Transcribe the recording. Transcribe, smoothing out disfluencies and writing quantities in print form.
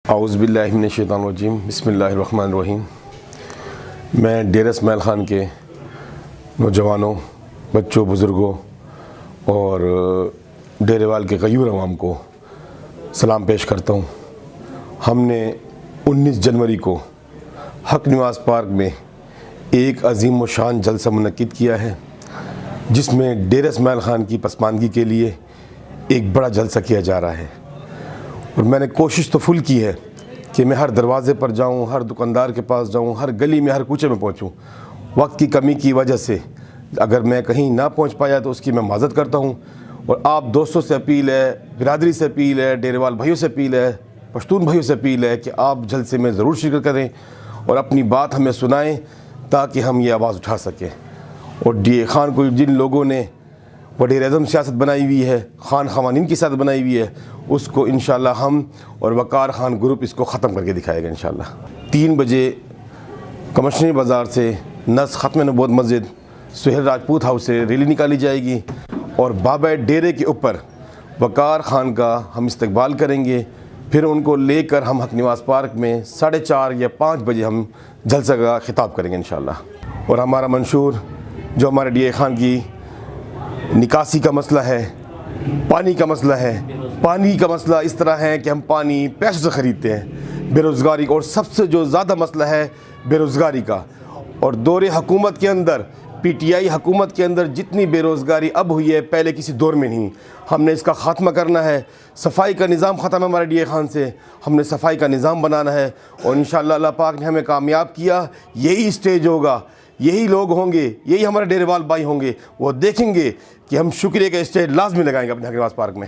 औज़ुबिल्लाहि मिनश्शैतानिर्रजीम बिस्मिल्लाहिर्रहमानिर्रहीम। मैं डेरा इस्माइल ख़ान के नौजवानों, बच्चों, बुज़ुर्गों और डेरेवाल के गयूर अवाम को सलाम पेश करता हूँ। हमने 19 जनवरी को हक़ निवाज़ पार्क में एक अज़ीम व शान जलसा मुनक्किद किया है, जिसमें डेरा इस्माइल ख़ान की पसमानगी के लिए एक बड़ा जलसा किया जा रहा है। और मैंने कोशिश तो फुल की है कि मैं हर दरवाज़े पर जाऊं, हर दुकानदार के पास जाऊं, हर गली में, हर कूचे में पहुंचूं। वक्त की कमी की वजह से अगर मैं कहीं ना पहुंच पाया तो उसकी मैं माज़रत करता हूं। और आप दोस्तों से अपील है, बिरादरी से अपील है, डेरेवाल भाइयों से अपील है, पश्तून भाइयों से अपील है कि आप जलसे में ज़रूर शिरकत करें और अपनी बात हमें सुनाएँ ताकि हम ये आवाज़ उठा सकें। और डी ख़ान को जिन लोगों ने वज़ीर आज़म सियासत बनाई हुई है, ख़ान ख़वानीन की सियासत बनाई हुई है, उसको इंशाअल्लाह हम और वक़ार ख़ान ग्रुप इसको ख़त्म करके दिखाएगा इंशाअल्लाह। 3 बजे कमिश्नरी बाज़ार से नस ख़त्म नबूवत मस्जिद सुहेल राजपूत हाउस से रैली निकाली जाएगी और बाबा डेरे के ऊपर वक़ार ख़ान का हम इस्तकबाल करेंगे। फिर उनको लेकर हम हक़ निवाज़ पार्क में 4:30 या 5 बजे हम जलसा का खिताब करेंगे इंशाअल्लाह। और हमारा मंशूर जो हमारे डी ख़ान की निकासी का मसला है, पानी का मसला है, पानी का मसला इस तरह है कि हम पानी पैसों से ख़रीदते हैं, बेरोज़गारी, और सबसे जो ज़्यादा मसला है बेरोज़गारी का। और दौरे हुकूमत के अंदर, पीटीआई हुकूमत के अंदर जितनी बेरोज़गारी अब हुई है पहले किसी दौर में नहीं। हमने इसका ख़ात्मा करना है। सफाई का निज़ाम ख़त्म है हमारे डी ख़ान से, हमने सफाई का निज़ाम बनाना है और इंशाअल्लाह अल्लाह पाक ने हमें कामयाब किया। यही स्टेज होगा, यही लोग होंगे, यही हमारे डेरेवाल भाई होंगे, वो देखेंगे कि हम शुक्रिया का स्टेज लाजमी लगाएंगे अपने हक़ निवाज़ पार्क में।